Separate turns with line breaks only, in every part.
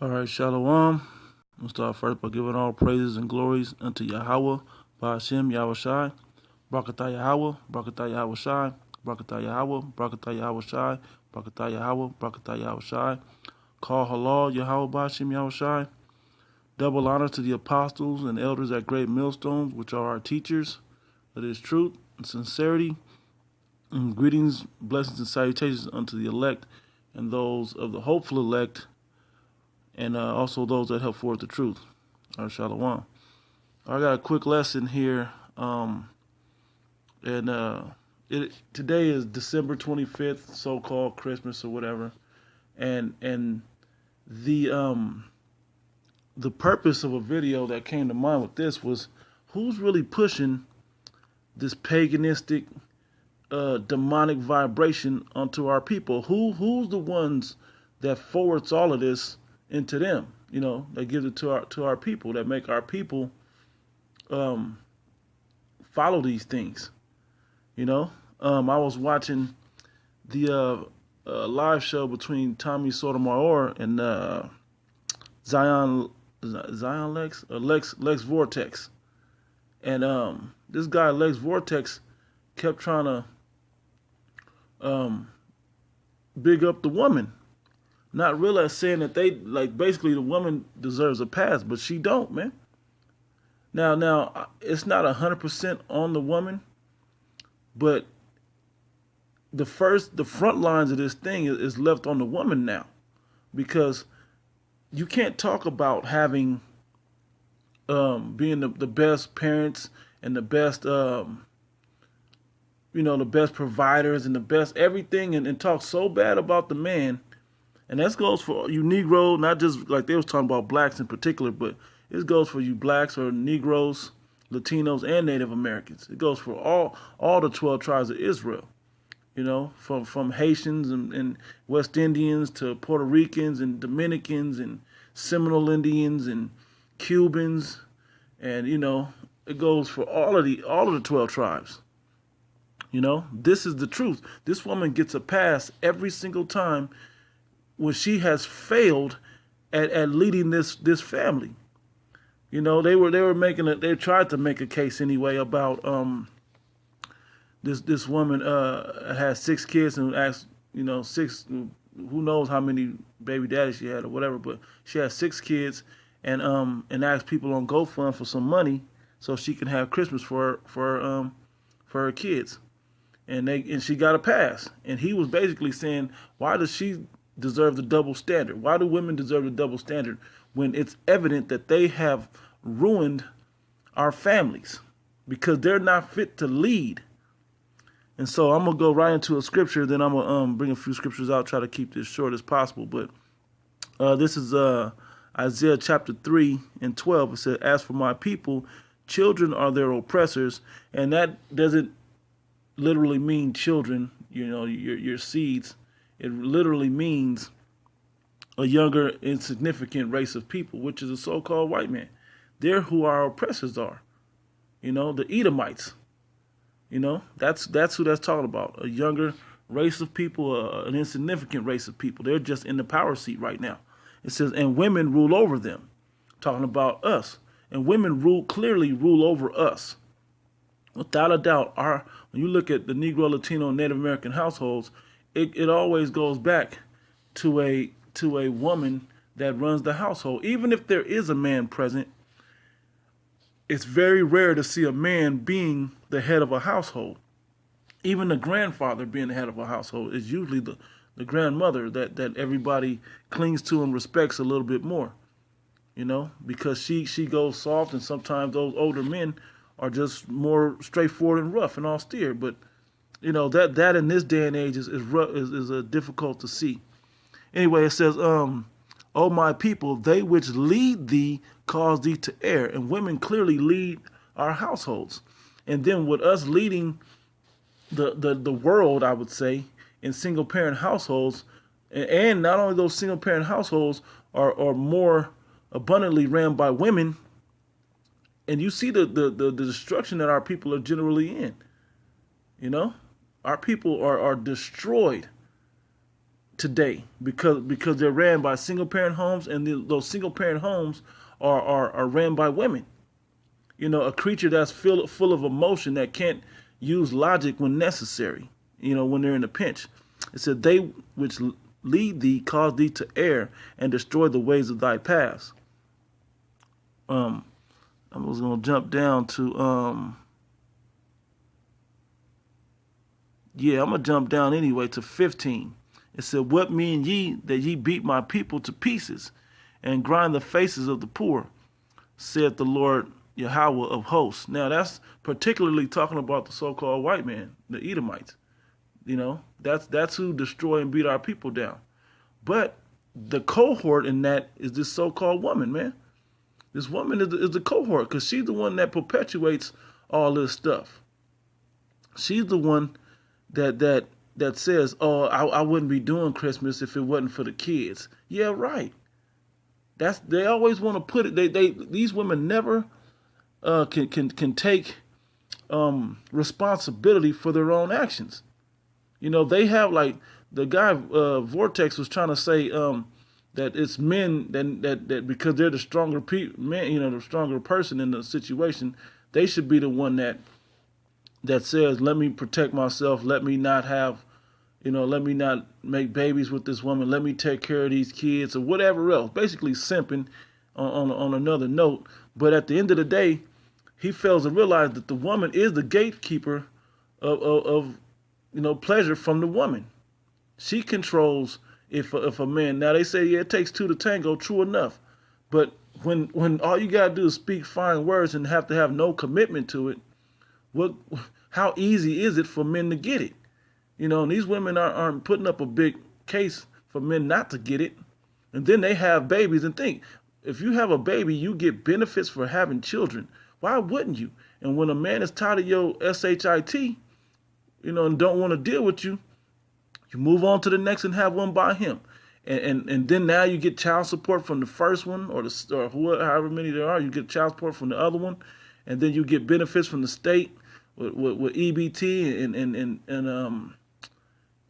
All right, Shalom. We'll start first by giving all praises and glories unto Yahweh, Ba'ashem, Yahweh Shai, Brakatah Yahweh, Brakatah Yahweh Shai, Brakatah Yahweh, Brakatah Yahweh Shai, Brakatah Yahweh, Brakatah Yahweh Shai. Call halal Yahweh, Ba'ashem, Yahweh Shai. Double honor to the apostles and elders at great millstones, which are our teachers. That is truth and sincerity. And greetings, blessings, and salutations unto the elect and those of the hopeful elect, and also those that help forward the truth. All right, Shalom. I got a quick lesson here, today is December 25th, so-called Christmas or whatever, and the purpose of a video that came to mind with this was who's really pushing this paganistic, demonic vibration onto our people. Who's the ones that forwards all of this into them? You know, that gives it to our people, that make our people follow these things. You know, I was watching the live show between Tommy Sotomayor and Zion Lex or Lex Vortex, and this guy Lex Vortex kept trying to big up the woman, not realize saying that they like basically the woman deserves a pass, but she don't, man. Now it's not 100% on the woman, but the front lines of this thing is left on the woman now, because you can't talk about having being the best parents and the best the best providers and the best everything, and talk so bad about the man. And that goes for you Negro, not just like they was talking about blacks in particular, but it goes for you blacks or Negroes, Latinos, and Native Americans. It goes for all the 12 tribes of Israel. You know, from Haitians and West Indians to Puerto Ricans and Dominicans and Seminole Indians and Cubans, and it goes for all of the 12 tribes. You know, this is the truth. This woman gets a pass every single time when she has failed at leading this family. You know, they tried to make a case anyway about this woman has 6 kids and asked, 6, who knows how many baby daddies she had or whatever, but she has 6 kids, and asked people on GoFund for some money so she can have Christmas for her kids. And she got a pass. And he was basically saying, why does she deserve the double standard? Why do women deserve the double standard when it's evident that they have ruined our families because they're not fit to lead? And so I'm going to go right into a scripture, then I'm going to bring a few scriptures out, try to keep this short as possible. But this is Isaiah chapter 3 and 12. It says, as for my people, children are their oppressors. And that doesn't literally mean children, your seeds. It literally means a younger, insignificant race of people, which is a so-called white man. They're who our oppressors are. The Edomites. That's who that's talking about. A younger race of people, an insignificant race of people. They're just in the power seat right now. It says, and women rule over them. Talking about us. And women clearly rule over us. Without a doubt, when you look at the Negro, Latino, and Native American households, it always goes back to a woman that runs the household. Even if there is a man present, it's very rare to see a man being the head of a household. Even the grandfather being the head of a household is usually the grandmother that everybody clings to and respects a little bit more. Because she goes soft, and sometimes those older men are just more straightforward and rough and austere. But that in this day and age is difficult to see. Anyway, it says, O my people, they which lead thee cause thee to err. And women clearly lead our households. And then with us leading the world, I would say, in single parent households, and not only those single parent households are more abundantly ran by women, and you see the destruction that our people are generally in. Our people are destroyed today because they're ran by single parent homes, and those single parent homes are ran by women. A creature that's full of emotion that can't use logic when necessary. When they're in a pinch. It said, "They which lead thee cause thee to err and destroy the ways of thy paths." I was gonna jump down to I'm gonna jump down anyway to 15. It said, "What mean ye that ye beat my people to pieces and grind the faces of the poor, saith the Lord Yahweh of hosts." Now that's particularly talking about the so-called white man, the Edomites. That's who destroy and beat our people down. But the cohort in that is this so-called woman, man. This woman is the cohort because she's the one that perpetuates all this stuff. She's the one that says, "Oh, I wouldn't be doing Christmas if it wasn't for the kids." Yeah, right. They always want to put it. These women never can take responsibility for their own actions. They have, like the guy Vortex was trying to say that it's men that because they're the stronger men, the stronger person in the situation, they should be the one that says, "Let me protect myself. Let me not have, let me not make babies with this woman. Let me take care of these kids," or whatever else. Basically simping on another note. But at the end of the day, he fails to realize that the woman is the gatekeeper of pleasure from the woman. She controls if a man. Now they say, it takes two to tango. True enough, but when all you gotta do is speak fine words and have to have no commitment to it, how easy is it for men to get it? And these women aren't putting up a big case for men not to get it, and then they have babies and think if you have a baby, you get benefits for having children. Why wouldn't you? And when a man is tired of your shit, and don't want to deal with you, you move on to the next and have one by him. And then now you get child support from the first one or however many there are. You get child support from the other one, and then you get benefits from the state with EBT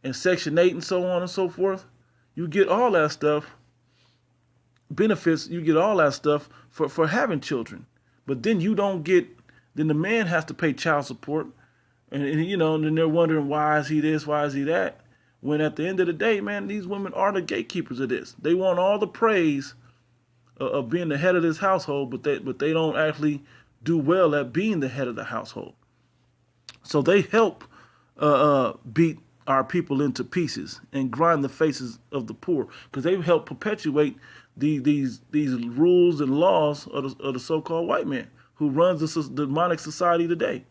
and Section 8 and so on and so forth. You get all that stuff, benefits. You get all that stuff for having children, but then you don't get. Then the man has to pay child support. And then they're wondering, why is he this? Why is he that? When at the end of the day, man, these women are the gatekeepers of this. They want all the praise of being the head of this household, but they don't actually do well at being the head of the household. So they help beat our people into pieces and grind the faces of the poor, because they help perpetuate these rules and laws of the so-called white man who runs the demonic society today.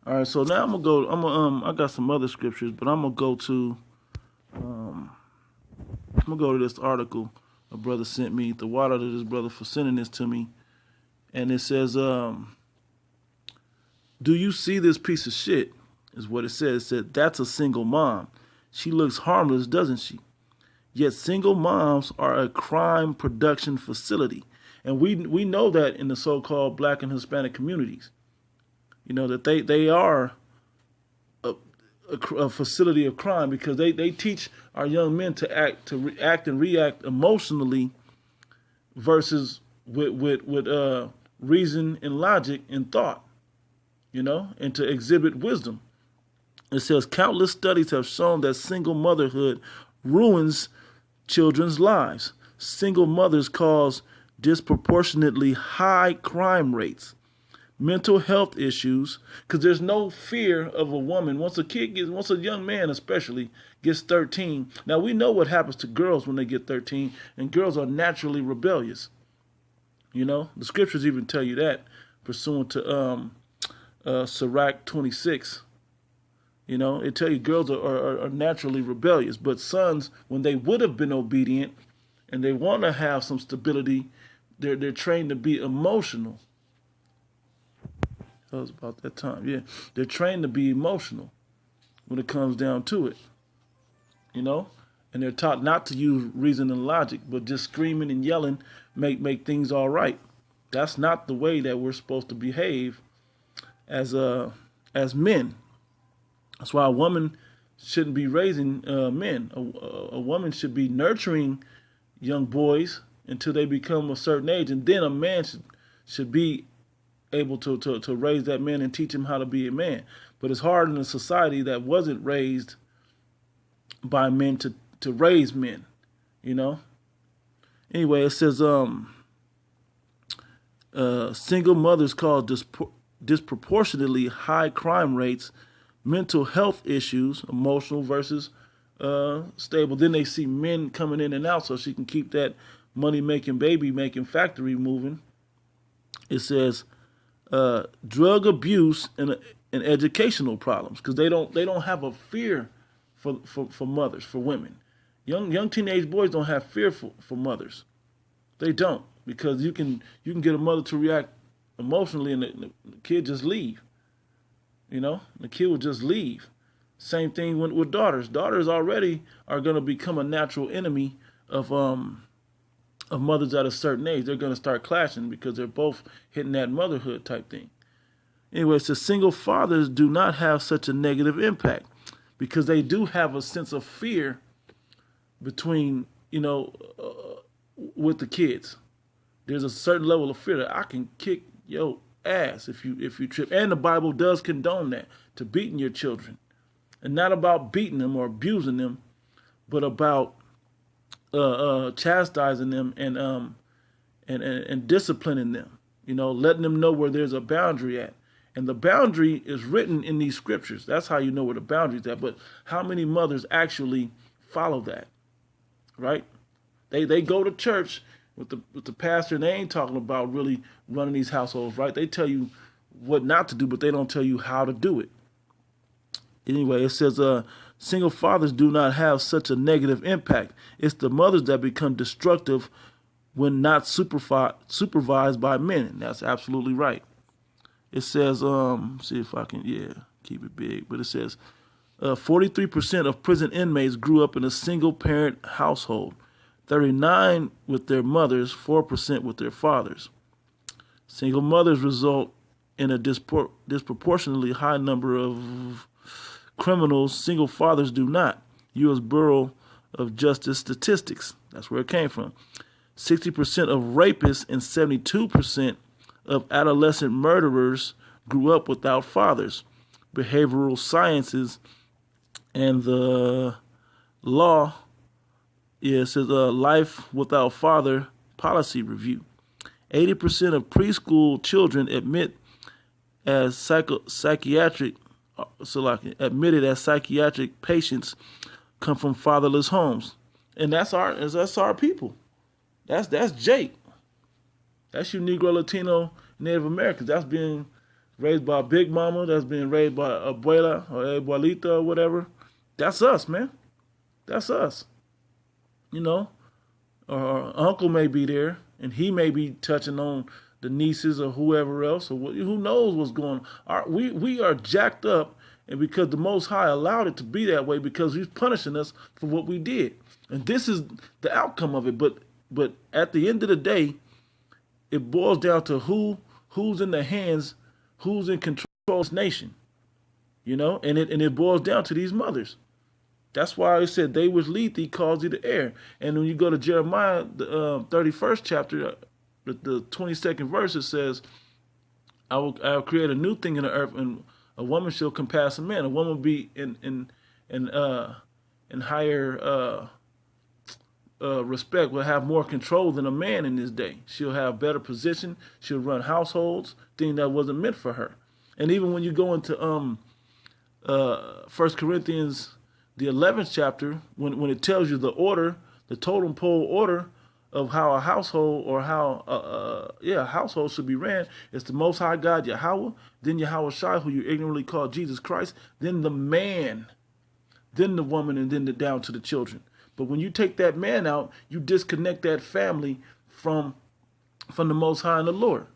All right, so now I got some other scriptures, but I'm gonna go to this article a brother sent me. The water to this brother for sending this to me, and it says, "Do you see this piece of shit?" Is what it says. It said, "That's a single mom. She looks harmless, doesn't she? Yet single moms are a crime production facility," and we know that in the so-called Black and Hispanic communities. That they are a facility of crime, because they teach our young men to act and react emotionally versus with reason and logic and thought, and to exhibit wisdom. It says, "Countless studies have shown that single motherhood ruins children's lives. Single mothers cause disproportionately high crime rates, mental health issues, because there's no fear of a woman. Once a young man especially gets 13, now we know what happens to girls when they get 13, and girls are naturally rebellious. The scriptures even tell you that, pursuant to Sirach 26. It tell you girls are naturally rebellious, but sons, when they would have been obedient and they want to have some stability, they're trained to be emotional. That was about that time. Yeah, they're trained to be emotional when it comes down to it. And they're taught not to use reason and logic, but just screaming and yelling make things all right. That's not the way that we're supposed to behave as men. That's why a woman shouldn't be raising men. A woman should be nurturing young boys until they become a certain age, and then a man should be able to raise that man and teach him how to be a man. But it's hard in a society that wasn't raised by men to raise men, you know. Anyway, it says single mothers cause disproportionately high crime rates, mental health issues, emotional versus stable. Then they see men coming in and out so she can keep that money making, baby making factory moving. It says drug abuse and educational problems, because they don't have a fear for mothers, for women. Young teenage boys don't have fear for mothers. They don't, because you can get a mother to react emotionally, and the kid just leave. You know, the kid will just leave. Same thing with daughters. Daughters already are going to become a natural enemy of mothers at a certain age. They're going to start clashing because they're both hitting that motherhood type thing. Anyway, so single fathers do not have such a negative impact because they do have a sense of fear between, with the kids. There's a certain level of fear that I can kick your ass if you trip. And the Bible does condone that, to beating your children. And not about beating them or abusing them, but about chastising them and disciplining them. Letting them know where there's a boundary at. And the boundary is written in these scriptures. That's how you know where the boundary is at. But how many mothers actually follow that? Right? They go to church with the pastor, and they ain't talking about really running these households, right? They tell you what not to do, but they don't tell you how to do it. Anyway, it says single fathers do not have such a negative impact. It's the mothers that become destructive when not supervised by men. And that's absolutely right. It says, see if I can, keep it big. But it says 43% of prison inmates grew up in a single-parent household. 39% with their mothers, 4% with their fathers. Single mothers result in a disproportionately high number of criminals. Single fathers do not. U.S. Bureau of Justice statistics. That's where it came from. 60% of rapists and 72% of adolescent murderers grew up without fathers. Behavioral sciences and the law, it says Life Without Father Policy Review. 80% of preschool children admitted as psychiatric patients come from fatherless homes, and that's our people. That's Jake. That's you Negro, Latino, Native Americans. That's being raised by Big Mama. That's being raised by Abuela or Abuelita or whatever. That's us, man. That's us. Or uncle may be there, and he may be touching on the nieces or whoever else, or who knows what's going on. We are jacked up, and because the Most High allowed it to be that way, because He's punishing us for what we did, and this is the outcome of it. But at the end of the day, it boils down to who's in the hands, who's in control of this nation, and it boils down to these mothers. That's why it said they which lead thee cause thee to err. And when you go to Jeremiah, the 31st chapter, the 22nd verse, it says, I will create a new thing in the earth, and a woman shall compass a man. A woman will be in higher respect, will have more control than a man in this day. She'll have better position. She'll run households, thing that wasn't meant for her. And even when you go into 1 Corinthians, the 11th chapter, when it tells you the order, the totem pole order of how a household or how a household should be ran, it's the Most High God, Yahweh, then Yahweh Shai, who you ignorantly call Jesus Christ, then the man, then the woman, and then down to the children. But when you take that man out, you disconnect that family from the Most High and the Lord.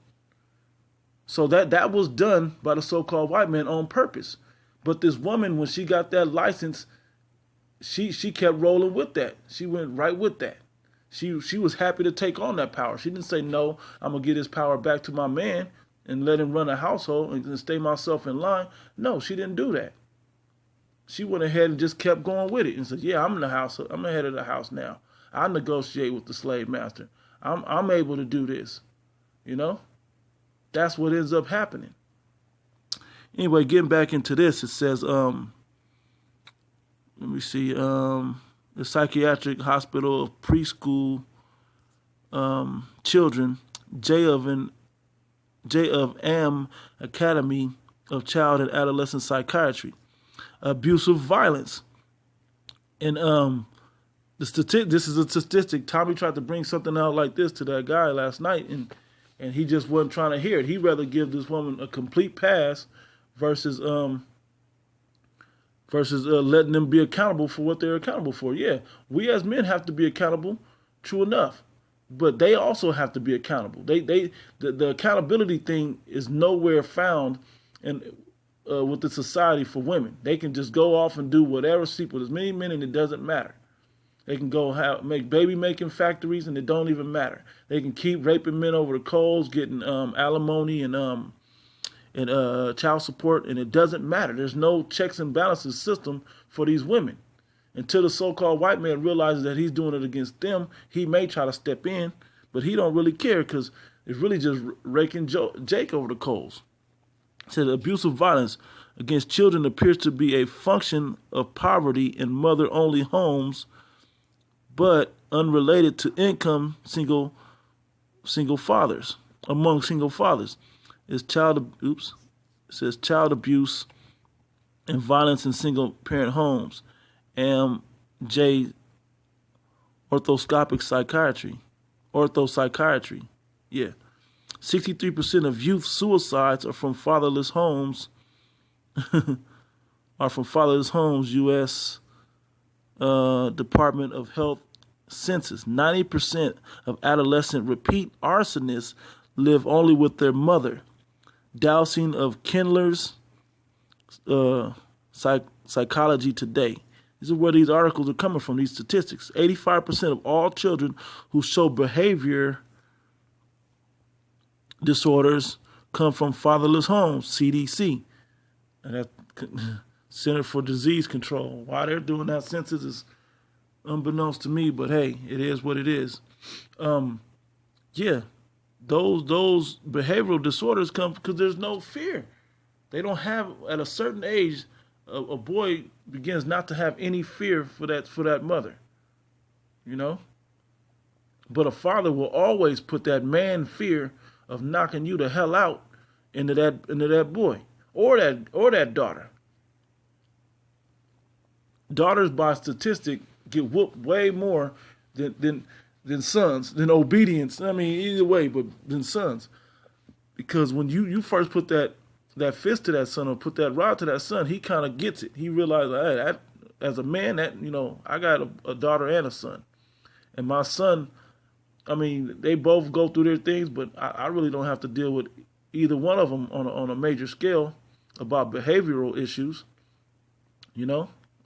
So that was done by the so-called white man on purpose. But this woman, when she got that license, she kept rolling with that. She went right with that. She was happy to take on that power. She didn't say, no, I'm going to give this power back to my man and let him run a household and stay myself in line. No, she didn't do that. She went ahead and just kept going with it and said, yeah, I'm in the house. I'm the head of the house now. I negotiate with the slave master. I'm able to do this. You know? That's what ends up happening. Anyway, getting back into this, it says, let me see, the psychiatric hospital of preschool children, J of M Academy of Child and Adolescent Psychiatry, abusive violence, and this is a statistic. Tommy tried to bring something out like this to that guy last night, and he just wasn't trying to hear it. He'd rather give this woman a complete pass versus letting them be accountable for what they're accountable for. Yeah, we as men have to be accountable, true enough, but they also have to be accountable. The accountability thing is nowhere found in with the Society for Women. They can just go off and do whatever, sleep with as many men, and it doesn't matter. They can go make baby making factories, and it don't even matter. They can keep raping men over the coals, getting alimony and child support, and it doesn't matter. There's no checks and balances system for these women. Until the so-called white man realizes that he's doing it against them, he may try to step in, but he don't really care because it's really just raking Jake over the coals. It said abusive violence against children appears to be a function of poverty in mother-only homes, but unrelated to income single fathers, among single fathers. It says child abuse and violence in single parent homes. J orthopsychiatry. Yeah. 63% of youth suicides are from fatherless homes. U.S. Department of Health census. 90% of adolescent repeat arsonists live only with their mother. Dousing of Kindler's Psychology Today. These are where these articles are coming from, these statistics. 85% of all children who show behavior disorders come from fatherless homes, CDC. And that Center for Disease Control. Why they're doing that census is unbeknownst to me, but hey, it is what it is. Yeah. Those behavioral disorders come because there's no fear. They don't have, at a certain age, a boy begins not to have any fear for that mother, you know. But a father will always put that man fear of knocking you the hell out into that boy or that daughter. Daughters, by statistic, get whooped way more than sons, than obedience. I mean, either way, but than sons. Because when you first put that fist to that son or put that rod to that son, he kind of gets it. He realizes, hey, as a man, I got a daughter and a son. And my son, I mean, they both go through their things, but I really don't have to deal with either one of them on a major scale about behavioral issues,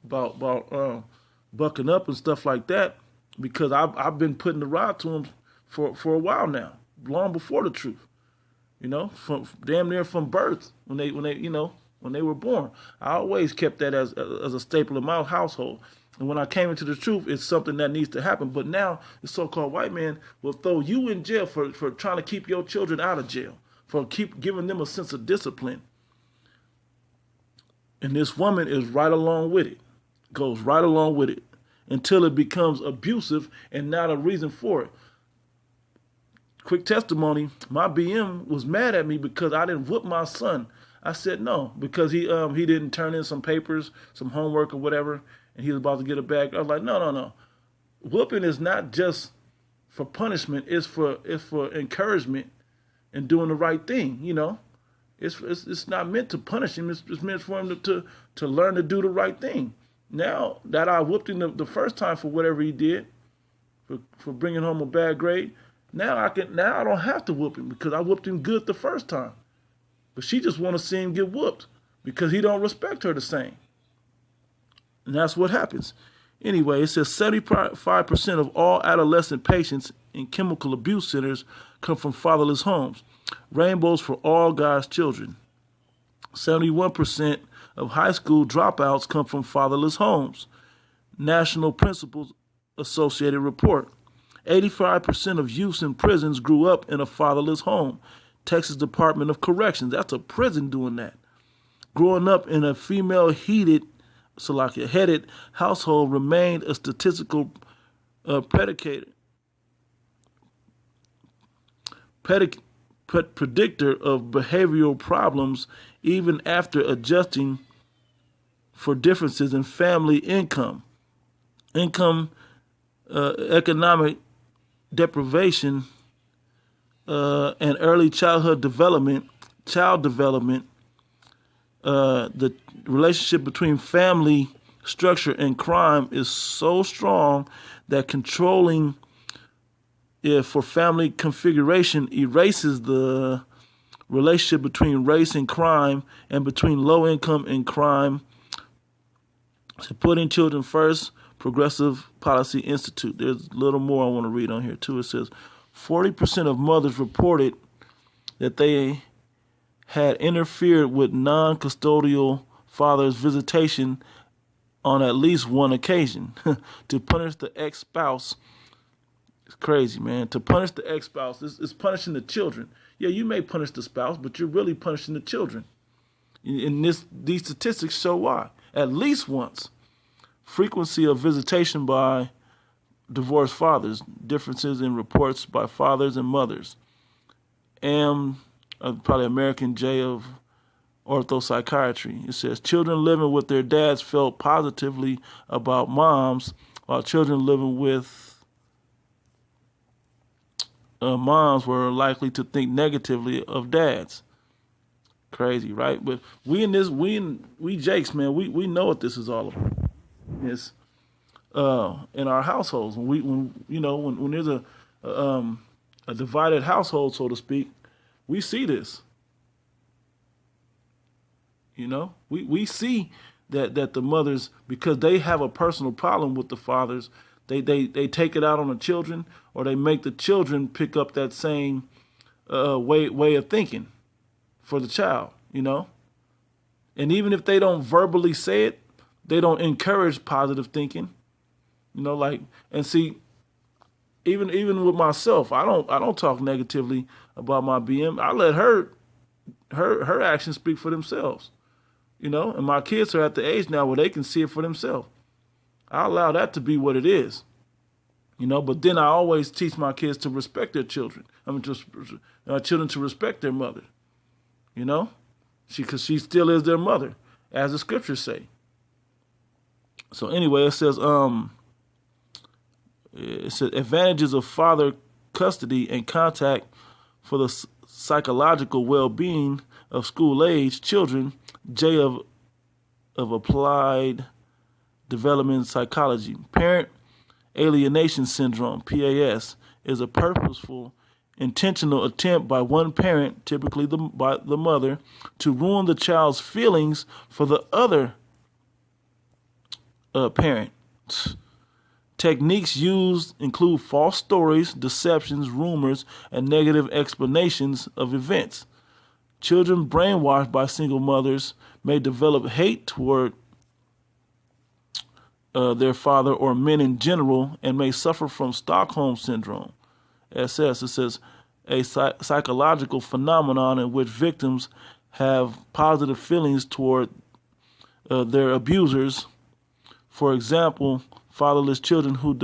about bucking up and stuff like that, because I've been putting the rod to him for a while now, long before the truth, from damn near from birth when they were born. I always kept that as a staple in my household. And when I came into the truth, it's something that needs to happen. But now the so-called white man will throw you in jail for trying to keep your children out of jail, for keep giving them a sense of discipline. And this woman is right along with it, goes right along with it until it becomes abusive and not a reason for it. Quick testimony, my BM was mad at me because I didn't whoop my son. I said no, because he didn't turn in some papers, some homework or whatever, and he was about to get a bag. I was like, no. Whooping is not just for punishment, it's for encouragement and doing the right thing, It's not meant to punish him, it's meant for him to learn to do the right thing. Now that I whooped him the first time for whatever he did, for bringing home a bad grade, now I don't have to whoop him because I whooped him good the first time. But she just want to see him get whooped because he don't respect her the same. And that's what happens. Anyway, it says 75% of all adolescent patients in chemical abuse centers come from fatherless homes. Rainbows for all God's children. 71% of high school dropouts come from fatherless homes. National Principals Associated report. 85% of youths in prisons grew up in a fatherless home. Texas Department of Corrections. That's a prison doing that. Growing up in a female-headed household remained a statistical predictor of behavioral problems even after adjusting for differences in family income. Economic deprivation, and early childhood development, the relationship between family structure and crime is so strong that controlling it for family configuration erases the relationship between race and crime and between low income and crime. So putting children first, Progressive Policy Institute. There's a little more I want to read on here too. It says 40% of mothers reported that they had interfered with non-custodial father's visitation on at least one occasion. To punish the ex-spouse, it's crazy, man. To punish the ex-spouse is punishing the children. Yeah, you may punish the spouse, but you're really punishing the children. And these statistics show why. At least once. Frequency of visitation by divorced fathers, differences in reports by fathers and mothers. Probably American J of Orthopsychiatry. It says children living with their dads felt positively about moms, while children living with moms were likely to think negatively of dads. Crazy, right? But we Jakes, man, we know what this is all about. It's in our households when there's a divided household, so to speak, we see this. We see that the mothers, because they have a personal problem with the fathers, they take it out on the children, or they make the children pick up that same way of thinking for the child, And even if they don't verbally say it, they don't encourage positive thinking, and see, even with myself, I don't talk negatively about my BM. I let her actions speak for themselves, and my kids are at the age now where they can see it for themselves. I allow that to be what it is, but then I always teach my kids to respect their children. Children to respect their mother, because she still is their mother, as the scriptures say. So anyway, it says advantages of father custody and contact for the psychological well-being of school-age children. J of Applied Development Psychology. Parent alienation syndrome, PAS, is a purposeful, intentional attempt by one parent, typically by the mother, to ruin the child's feelings for the other parent. Techniques used include false stories, deceptions, rumors, and negative explanations of events. Children brainwashed by single mothers may develop hate toward their father or men in general, and may suffer from Stockholm Syndrome. SS, it says, a psychological phenomenon in which victims have positive feelings toward their abusers. For example, fatherless children who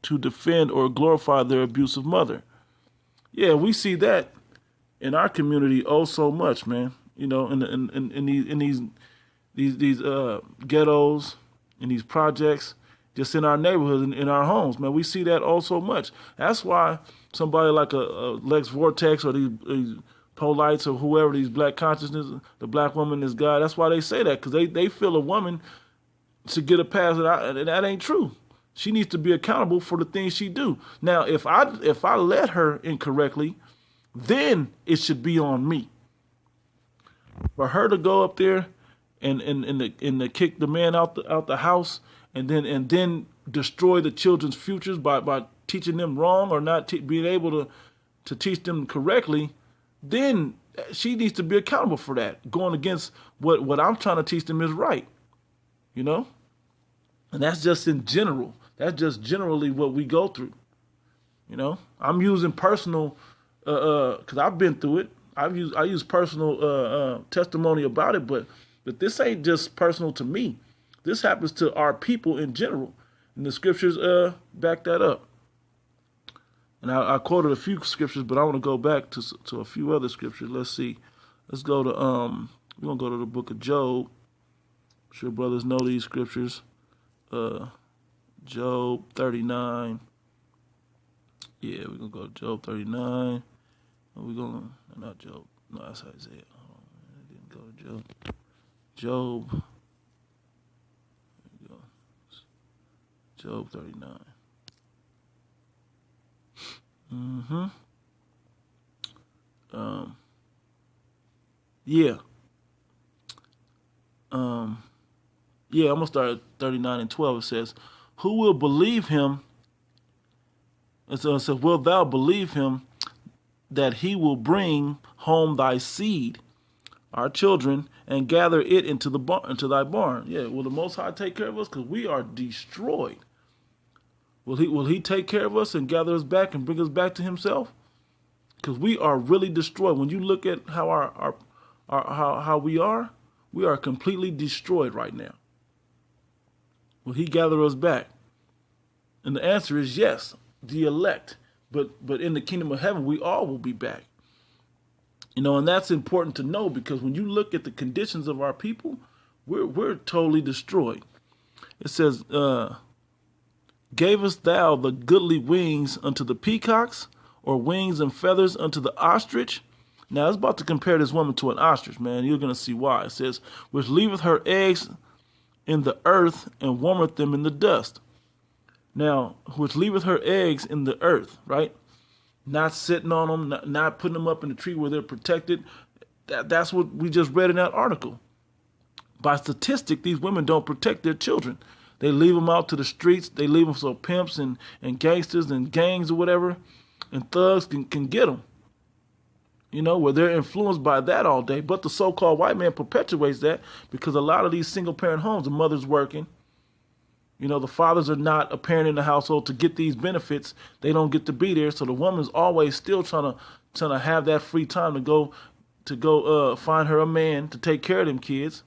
to defend or glorify their abusive mother. Yeah, we see that in our community so much, man. In these ghettos, in these projects, just in our neighborhoods, in our homes, man. We see that so much. That's why somebody like a Lex Vortex or these Polites or whoever, these black consciousness, the black woman is God. That's why they say that, because they feel a woman should get a pass, and that ain't true. She needs to be accountable for the things she do. Now, if I led her incorrectly, then it should be on me. For her to go up there and to kick the man out the house, and then destroy the children's futures by teaching them wrong or not being able to teach them correctly, then She needs to be accountable for that. Going against what I'm trying to teach them is right, you know? And that's just in general. That's just generally what we go through. You know, I'm using personal, because I've been through it. I use personal testimony about it, but this ain't just personal to me. This happens to our people in general, and the scriptures back that up. And I quoted a few scriptures, but I want to go back to a few other scriptures. Let's see. Let's go to we're gonna go to the book of Job. I'm sure brothers know these scriptures. Job 39. Yeah, we're going to go to Job 39. We're going to, not Job. No, that's Isaiah. Hold on, I didn't go to Job. Job. There we go. Job 39. Yeah. Yeah, I'm going to start at 39 and 12. It says, who will believe him? And so it says, wilt thou believe him that he will bring home thy seed, our children, and gather it into thy barn? Yeah, will the Most High take care of us? Because we are destroyed. Will he take care of us and gather us back and bring us back to himself? Because we are really destroyed. When you look at how how we are completely destroyed right now. Will he gather us back? And the answer is yes, the elect. But in the kingdom of heaven, we all will be back. You know, and that's important to know, because when you look at the conditions of our people, we're totally destroyed. It says, gavest thou the goodly wings unto the peacocks, or wings and feathers unto the ostrich? Now, it's about to compare this woman to an ostrich, man. You're going to see why. It says, which leaveth her eggs in the earth and warmeth them in the dust. Now, which leaveth her eggs in the earth, right? Not sitting on them, not putting them up in the tree where they're protected. That's what we just read in that article. By statistic, these women don't protect their children. They leave them out to the streets. They leave them so pimps and gangsters and gangs or whatever and thugs can get them. You know, where they're influenced by that all day. But the so-called white man perpetuates that, because a lot of these single-parent homes, the mother's working. You know, the fathers are not a parent in the household to get these benefits. They don't get to be there. So the woman's always still trying to have that free time to go find her a man to take care of them kids.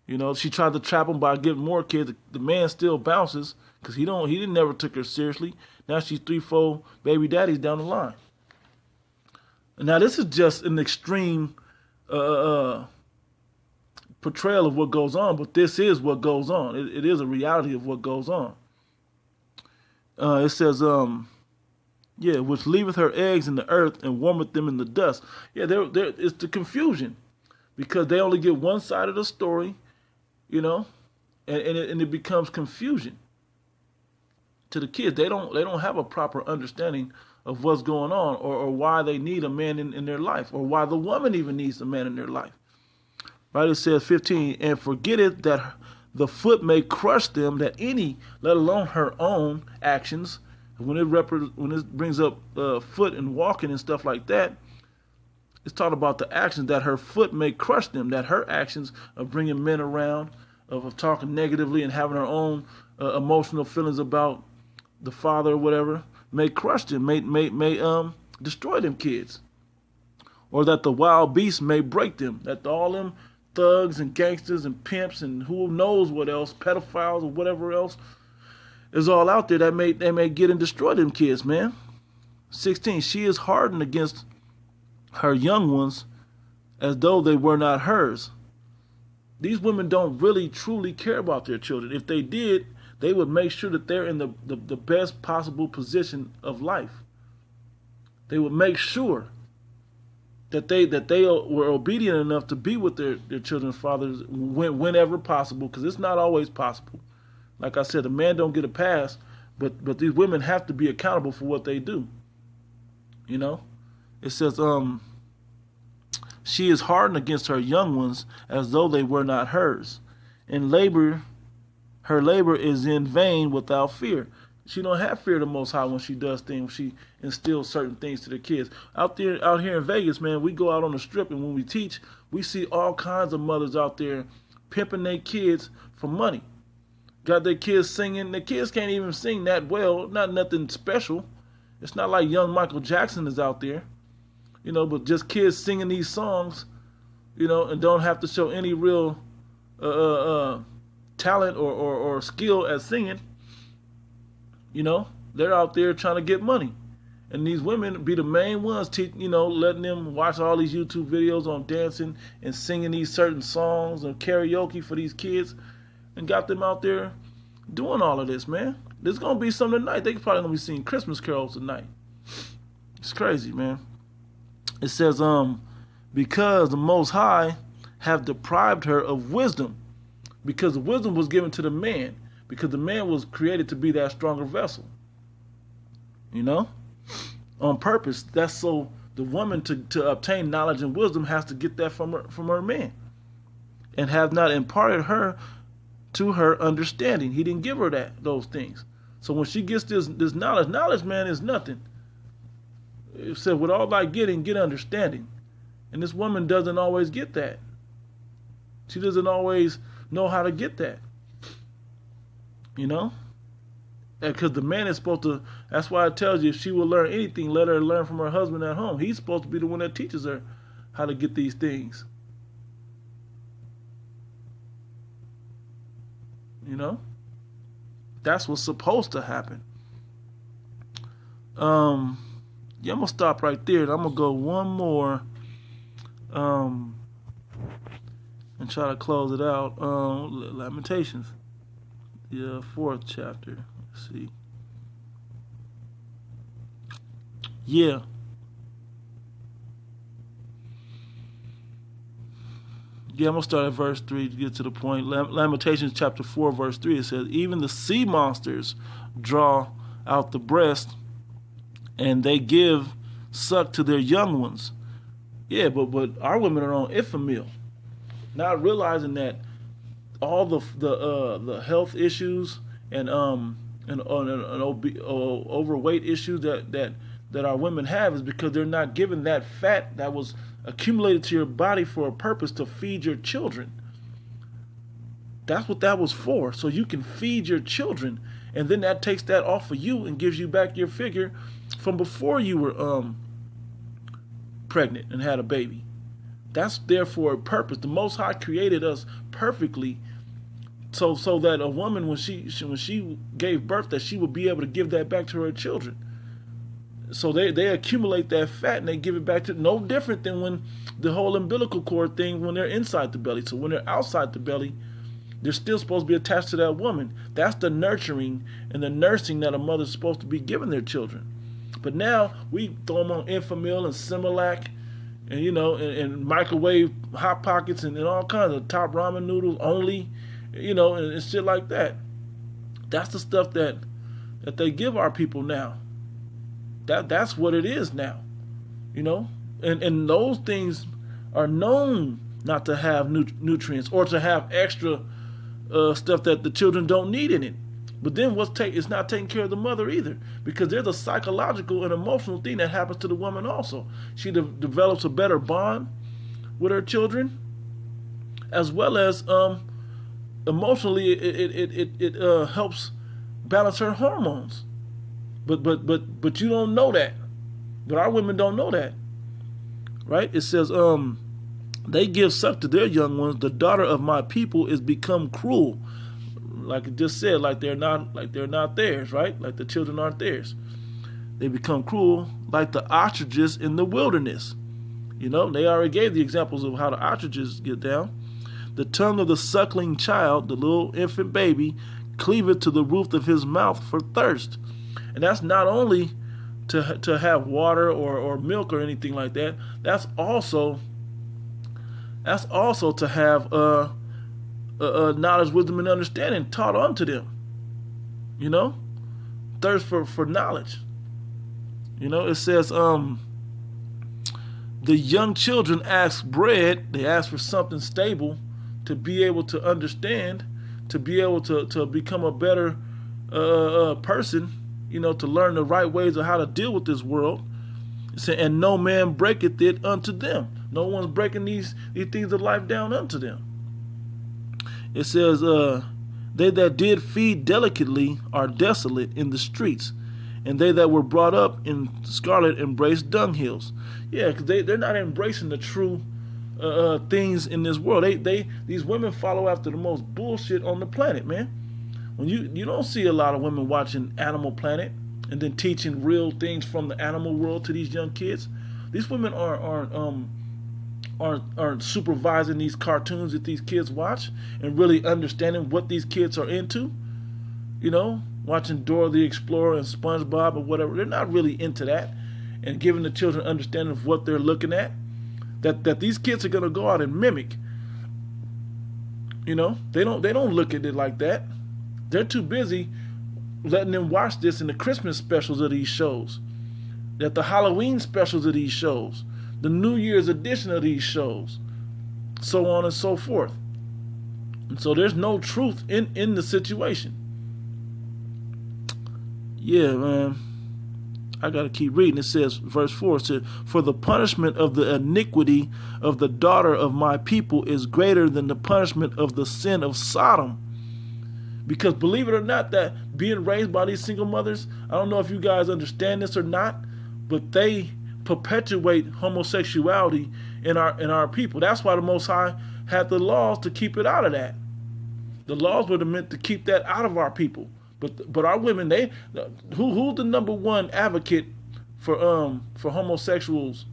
You know, she tried to trap him by getting more kids. The man still bounces because he didn't never took her seriously. Now she's 3-4 baby daddies down the line. Now, this is just an extreme portrayal of what goes on, but this is what goes on. It is a reality of what goes on. It says, which leaveth her eggs in the earth and warmeth them in the dust. Yeah, it's the confusion, because they only get one side of the story, you know, and it becomes confusion to the kids. They don't have a proper understanding of what's going on, or why they need a man in their life, or why the woman even needs a man in their life. Right? It says 15, and forget it that the foot may crush them, that any, let alone her own actions, when it brings up foot and walking and stuff like that, it's talking about the actions, that her foot may crush them, that her actions of bringing men around, of talking negatively and having her own emotional feelings about the father or whatever, may crush them, may destroy them kids. Or that the wild beasts may break them, that all them thugs and gangsters and pimps and who knows what else, pedophiles or whatever else is all out there, that they may get and destroy them kids, man. 16, she is hardened against her young ones as though they were not hers. These women don't really truly care about their children. If they did, they would make sure that they're in the best possible position of life. They would make sure that they were obedient enough to be with their children's fathers whenever possible, because it's not always possible. Like I said, the man don't get a pass, but these women have to be accountable for what they do. You know? It says, she is hardened against her young ones as though they were not hers. And her labor is in vain without fear. She don't have fear of the Most High when she does things. She instills certain things to the kids. Out here in Vegas, man, we go out on the strip, and when we teach, we see all kinds of mothers out there pimping their kids for money. Got their kids singing. The kids can't even sing that well. Not nothing special. It's not like young Michael Jackson is out there, but just kids singing these songs, and don't have to show any real talent or skill at singing. They're out there trying to get money. And these women be the main ones, letting them watch all these YouTube videos on dancing and singing these certain songs and karaoke for these kids, and got them out there doing all of this, man. There's going to be some tonight. They probably going to be singing Christmas carols tonight. It's crazy, man. It says, because the Most High have deprived her of wisdom, because the wisdom was given to the man, because the man was created to be that stronger vessel. On purpose. That's so the woman to obtain knowledge and wisdom has to get that from her man, and have not imparted her to her understanding. He didn't give her those things. So when she gets this knowledge, man, is nothing. It said, with all thy getting, get understanding. And this woman doesn't always get that. She doesn't always know how to get that. Because the man is supposed to, that's why it tells you, if she will learn anything, let her learn from her husband at home. He's supposed to be the one that teaches her how to get these things. That's what's supposed to happen. I'm going to stop right there, and I'm going to go one more and try to close it out. Lamentations, the 4th chapter. Let's see. Yeah. I'm going to start at verse 3 to get to the point. Lamentations chapter 4, verse 3, it says, even the sea monsters draw out the breast, and they give suck to their young ones. Yeah, but our women are on Ifamil, not realizing that all the health issues and overweight issues that our women have is because they're not given that fat that was accumulated to your body for a purpose to feed your children. That's what that was for, so you can feed your children, and then that takes that off of you and gives you back your figure from before you were pregnant and had a baby. That's there for a purpose. The Most High created us perfectly, so that a woman, when she gave birth, that she would be able to give that back to her children. So they accumulate that fat and they give it back to, no different than when the whole umbilical cord thing, when they're inside the belly. So when they're outside the belly, they're still supposed to be attached to that woman. That's the nurturing and the nursing that a mother's supposed to be giving their children. But now we throw them on Enfamil and Similac and, and microwave Hot Pockets and all kinds of Top Ramen noodles only, and shit like that. That's the stuff that they give our people now. That's what it is now, and those things are known not to have nutrients or to have extra stuff that the children don't need in it. But then it's not taking care of the mother either, because there's a psychological and emotional thing that happens to the woman also. She develops a better bond with her children, as well as emotionally it helps balance her hormones. But you don't know that. But our women don't know that. Right? It says, they give suck to their young ones. The daughter of my people is become cruel. Like it just said, like they're not theirs, right? Like the children aren't theirs. They become cruel like the ostriches in the wilderness. They already gave the examples of how the ostriches get down. The tongue of the suckling child, the little infant baby, cleaveth to the roof of his mouth for thirst. And that's not only to have water or milk or anything like that. That's also to have knowledge, wisdom, and understanding taught unto them. Thirst for knowledge. It says the young children ask bread. They ask for something stable to be able to understand, to be able to become a better person. to learn the right ways of how to deal with this world. It said, and no man breaketh it unto them. No one's breaking these things of life down unto them. It says, they that did feed delicately are desolate in the streets, and they that were brought up in scarlet embrace dunghills. Yeah, because they're not embracing the true things in this world. These women follow after the most bullshit on the planet, man. When you don't see a lot of women watching Animal Planet and then teaching real things from the animal world to these young kids. These women aren't supervising these cartoons that these kids watch and really understanding what these kids are into. Watching Dora the Explorer and SpongeBob or whatever. They're not really into that and giving the children understanding of what they're looking at. That these kids are gonna go out and mimic. They don't look at it like that. They're too busy letting them watch this in the Christmas specials of these shows, that the Halloween specials of these shows, the New Year's edition of these shows, so on and so forth. And so there's no truth in the situation. Yeah, man. I got to keep reading. It says, verse 4, it says, for the punishment of the iniquity of the daughter of my people is greater than the punishment of the sin of Sodom. Because believe it or not, that being raised by these single mothers, I don't know if you guys understand this or not, but they perpetuate homosexuality in our people. That's why the Most High had the laws to keep it out of that. The laws were meant to keep that out of our people. But our women, who's the number one advocate for homosexuals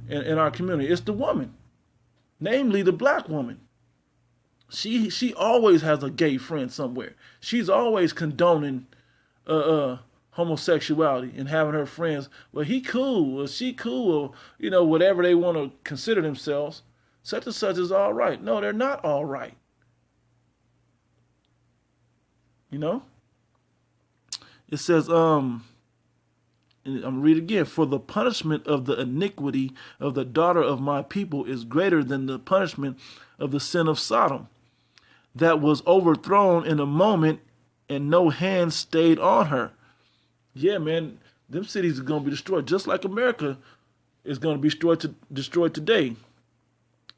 in our community? It's the woman, namely the black woman. She always has a gay friend somewhere. She's always condoning homosexuality and having her friends. Well, he cool, or she cool, or whatever they want to consider themselves. Such and such is all right. No, they're not all right. It says, I'm going to read again. For the punishment of the iniquity of the daughter of my people is greater than the punishment of the sin of Sodom, that was overthrown in a moment and no hand stayed on her. Yeah, man, them cities are going to be destroyed, just like America is going to be destroyed today.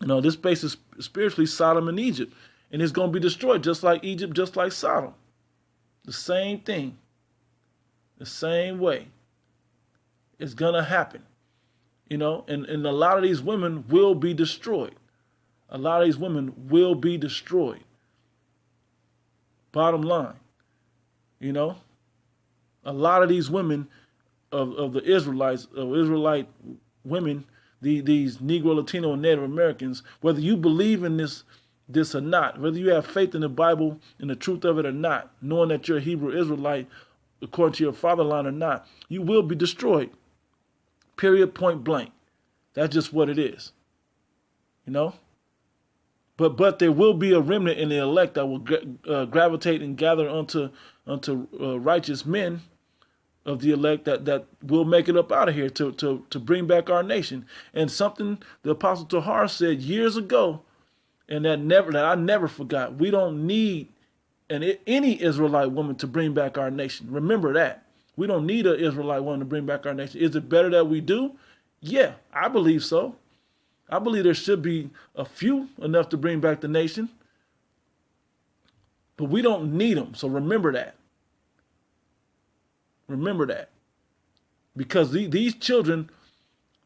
This place is spiritually Sodom and Egypt, and it's going to be destroyed just like Egypt, just like Sodom. The same thing. The same way. It's going to happen. And a lot of these women will be destroyed. A lot of these women will be destroyed. Bottom line. A lot of these women of the Israelites, of Israelite women, these Negro, Latino, and Native Americans, whether you believe in this or not, whether you have faith in the Bible and the truth of it or not, knowing that you're a Hebrew Israelite according to your fatherline or not, you will be destroyed. Period, point blank. That's just what it is. But there will be a remnant in the elect that will gravitate and gather unto righteous men of the elect that will make it up out of here to bring back our nation. And something the Apostle Tahar said years ago, and that I never forgot. We don't need any Israelite woman to bring back our nation. Remember that. We don't need an Israelite woman to bring back our nation. Is it better that we do? Yeah, I believe so. I believe there should be a few enough to bring back the nation. But we don't need them. So remember that. Remember that. Because these children,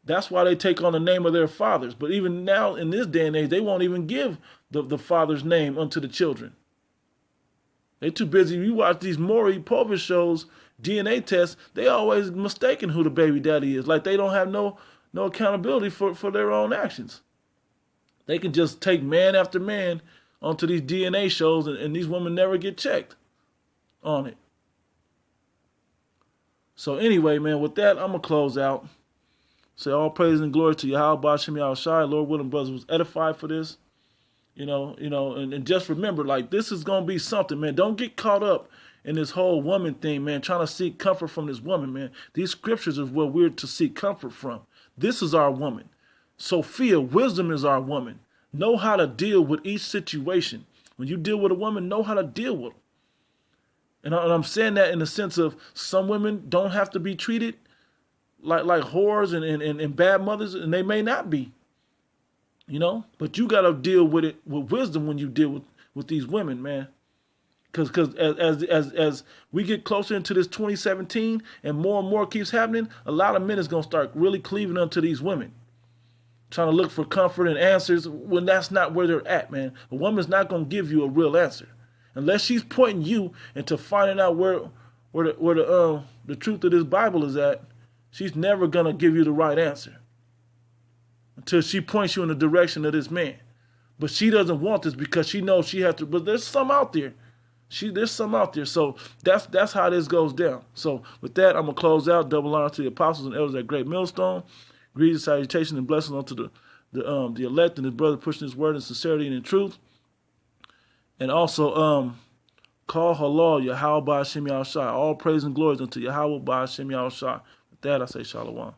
that's why they take on the name of their fathers. But even now, in this day and age, they won't even give the father's name unto the children. They're too busy. You watch these Maury Povich shows, DNA tests, they always mistaken who the baby daddy is. Like they don't have no accountability for their own actions. They can just take man after man onto these DNA shows, and these women never get checked on it. So anyway, man, with that, I'm going to close out. Say all praise and glory to Yahweh Ba'ashem Yahushai. Lord willing, brothers was edified for this. And just remember, like, this is going to be something, man. Don't get caught up in this whole woman thing, man, trying to seek comfort from this woman, man. These scriptures is what we're to seek comfort from. This is our woman. Sophia, wisdom is our woman. Know how to deal with each situation. When you deal with a woman, know how to deal with them. And I'm saying that in the sense of some women don't have to be treated like whores and bad mothers, and they may not be, But you got to deal with it with wisdom when you deal with these women, man. Because as we get closer into this 2017 and more keeps happening, a lot of men is going to start really cleaving unto these women, trying to look for comfort and answers when that's not where they're at, man. A woman's not going to give you a real answer unless she's pointing you into finding out where the truth of this Bible is at. She's never going to give you the right answer until she points you in the direction of this man. But she doesn't want this because she knows she has to. But there's some out there. There's some out there. So that's how this goes down. So with that, I'm going to close out. Double honor to the apostles and elders at Great Millstone. Greetings, salutations, and blessings unto the elect and his brother pushing his word in sincerity and in truth. And also call halal Yahweh Ba'ashem Yahushua. All praise and glories unto Yahweh Ba'ashem Yahushua. With that, I say shalom.